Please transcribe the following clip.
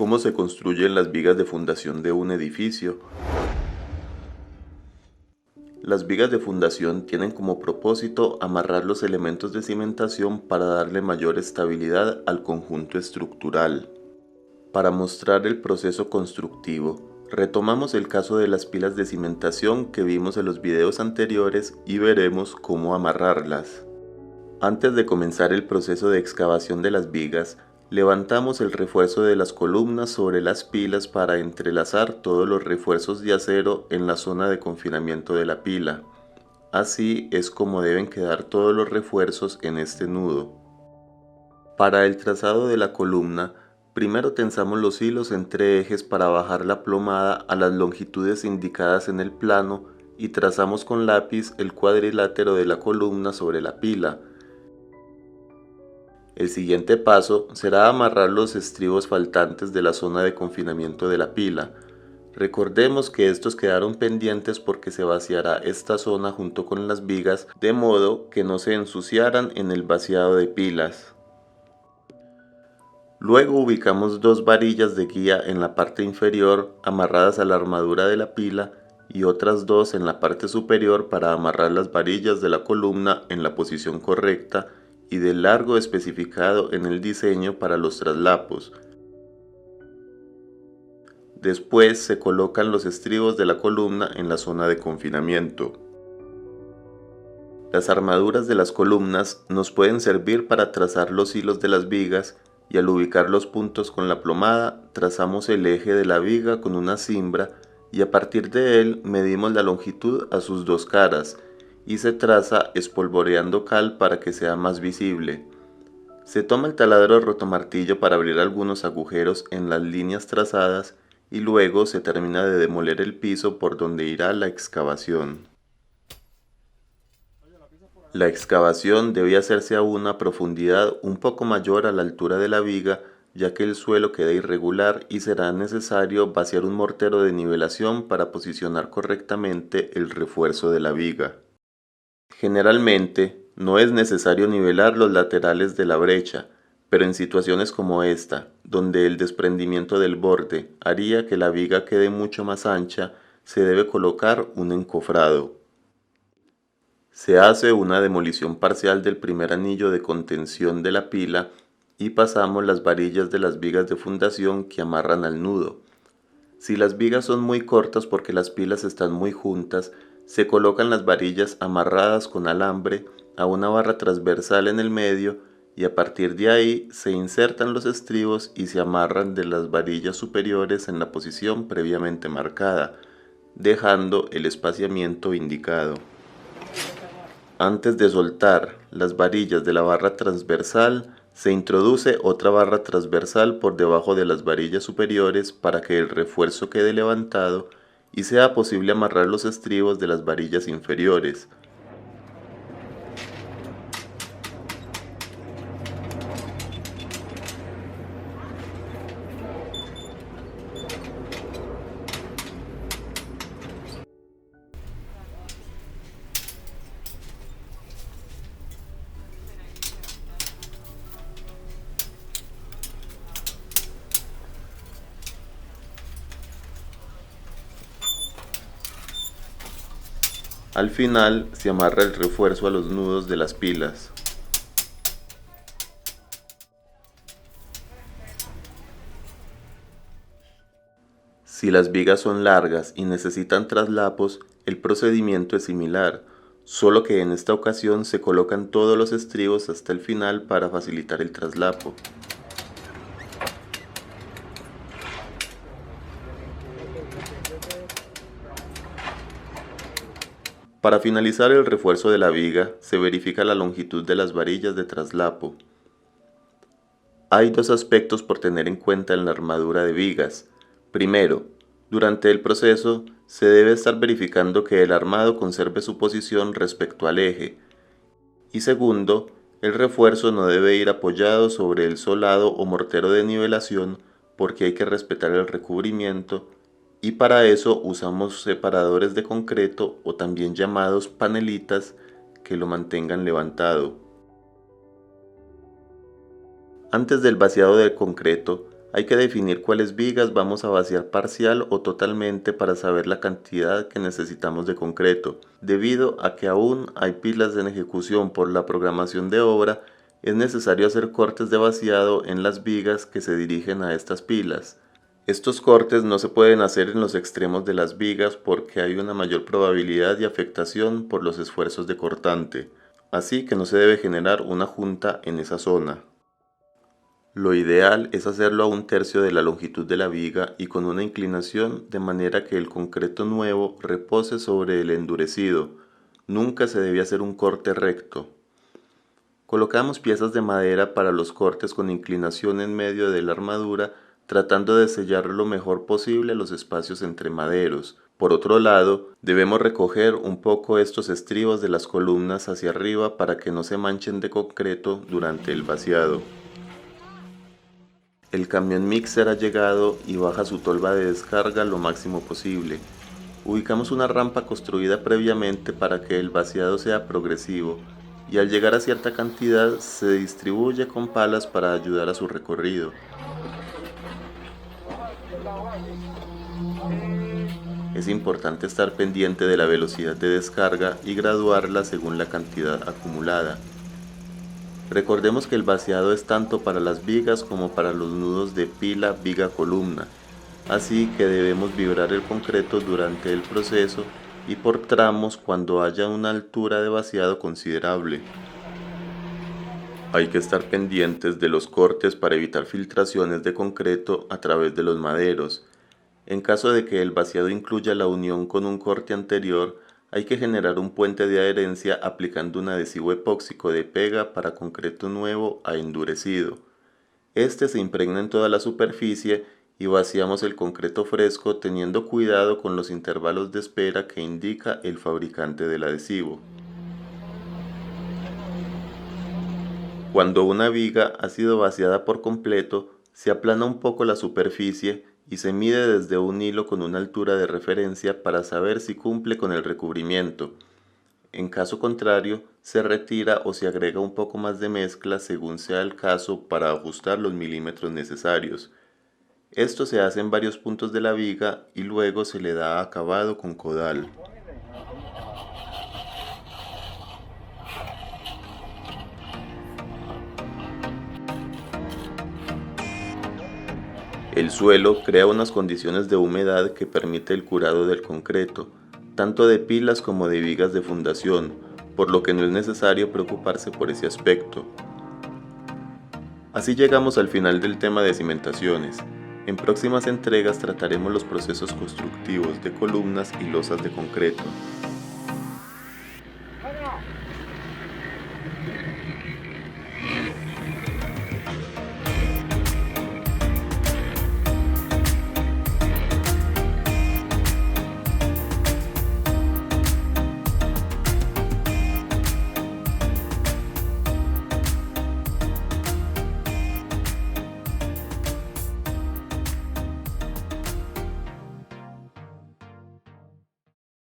¿Cómo se construyen las vigas de fundación de un edificio? Las vigas de fundación tienen como propósito amarrar los elementos de cimentación para darle mayor estabilidad al conjunto estructural. Para mostrar el proceso constructivo, retomamos el caso de las pilas de cimentación que vimos en los videos anteriores y veremos cómo amarrarlas. Antes de comenzar el proceso de excavación de las vigas, levantamos el refuerzo de las columnas sobre las pilas para entrelazar todos los refuerzos de acero en la zona de confinamiento de la pila. Así es como deben quedar todos los refuerzos en este nudo. Para el trazado de la columna, primero tensamos los hilos entre ejes para bajar la plomada a las longitudes indicadas en el plano y trazamos con lápiz el cuadrilátero de la columna sobre la pila. El siguiente paso será amarrar los estribos faltantes de la zona de confinamiento de la pila. Recordemos que estos quedaron pendientes porque se vaciará esta zona junto con las vigas, de modo que no se ensuciaran en el vaciado de pilas. Luego ubicamos dos varillas de guía en la parte inferior amarradas a la armadura de la pila y otras dos en la parte superior para amarrar las varillas de la columna en la posición correcta y del largo especificado en el diseño para los traslapos. Después se colocan los estribos de la columna en la zona de confinamiento. Las armaduras de las columnas nos pueden servir para trazar los hilos de las vigas y al ubicar los puntos con la plomada trazamos el eje de la viga con una cimbra y a partir de él medimos la longitud a sus dos caras y se traza espolvoreando cal para que sea más visible. Se toma el taladro rotomartillo para abrir algunos agujeros en las líneas trazadas y luego se termina de demoler el piso por donde irá la excavación. La excavación debe hacerse a una profundidad un poco mayor a la altura de la viga, ya que el suelo queda irregular y será necesario vaciar un mortero de nivelación para posicionar correctamente el refuerzo de la viga. Generalmente, no es necesario nivelar los laterales de la brecha, pero en situaciones como esta, donde el desprendimiento del borde haría que la viga quede mucho más ancha, se debe colocar un encofrado. Se hace una demolición parcial del primer anillo de contención de la pila y pasamos las varillas de las vigas de fundación que amarran al nudo. Si las vigas son muy cortas porque las pilas están muy juntas, se colocan las varillas amarradas con alambre a una barra transversal en el medio y a partir de ahí se insertan los estribos y se amarran de las varillas superiores en la posición previamente marcada, dejando el espaciamiento indicado. Antes de soltar las varillas de la barra transversal, se introduce otra barra transversal por debajo de las varillas superiores para que el refuerzo quede levantado y sea posible amarrar los estribos de las varillas inferiores. Al final se amarra el refuerzo a los nudos de las pilas. Si las vigas son largas y necesitan traslapos, el procedimiento es similar, solo que en esta ocasión se colocan todos los estribos hasta el final para facilitar el traslapo. Para finalizar el refuerzo de la viga, se verifica la longitud de las varillas de traslapo. Hay dos aspectos por tener en cuenta en la armadura de vigas. Primero, durante el proceso se debe estar verificando que el armado conserve su posición respecto al eje. Y segundo, el refuerzo no debe ir apoyado sobre el solado o mortero de nivelación porque hay que respetar el recubrimiento y para eso usamos separadores de concreto o también llamados panelitas que lo mantengan levantado. Antes del vaciado del concreto, Hay que definir cuáles vigas vamos a vaciar parcial o totalmente para saber la cantidad que necesitamos de concreto. Debido a que aún hay pilas en ejecución por la programación de obra, es necesario hacer cortes de vaciado en las vigas que se dirigen a estas pilas. Estos cortes no se pueden hacer en los extremos de las vigas porque hay una mayor probabilidad de afectación por los esfuerzos de cortante, así que no se debe generar una junta en esa zona. Lo ideal es hacerlo a 1/3 de la longitud de la viga y con una inclinación de manera que el concreto nuevo repose sobre el endurecido. Nunca se debe hacer un corte recto. Colocamos piezas de madera para los cortes con inclinación en medio de la armadura, tratando de sellar lo mejor posible los espacios entre maderos. Por otro lado, debemos recoger un poco estos estribos de las columnas hacia arriba para que no se manchen de concreto durante el vaciado. El camión mixer ha llegado y baja su tolva de descarga lo máximo posible. Ubicamos una rampa construida previamente para que el vaciado sea progresivo y al llegar a cierta cantidad se distribuye con palas para ayudar a su recorrido. Es importante estar pendiente de la velocidad de descarga y graduarla según la cantidad acumulada. Recordemos que el vaciado es tanto para las vigas como para los nudos de pila viga-columna, así que debemos vibrar el concreto durante el proceso y por tramos cuando haya una altura de vaciado considerable. Hay que estar pendientes de los cortes para evitar filtraciones de concreto a través de los maderos. En caso de que el vaciado incluya la unión con un corte anterior, hay que generar un puente de adherencia aplicando un adhesivo epóxico de pega para concreto nuevo a endurecido. Este se impregna en toda la superficie y vaciamos el concreto fresco teniendo cuidado con los intervalos de espera que indica el fabricante del adhesivo. Cuando una viga ha sido vaciada por completo, se aplana un poco la superficie y se mide desde un hilo con una altura de referencia para saber si cumple con el recubrimiento. En caso contrario, se retira o se agrega un poco más de mezcla según sea el caso para ajustar los milímetros necesarios. Esto se hace en varios puntos de la viga y luego se le da acabado con codal. El suelo crea unas condiciones de humedad que permite el curado del concreto, tanto de pilas como de vigas de fundación, por lo que no es necesario preocuparse por ese aspecto. Así llegamos al final del tema de cimentaciones. En próximas entregas trataremos los procesos constructivos de columnas y losas de concreto.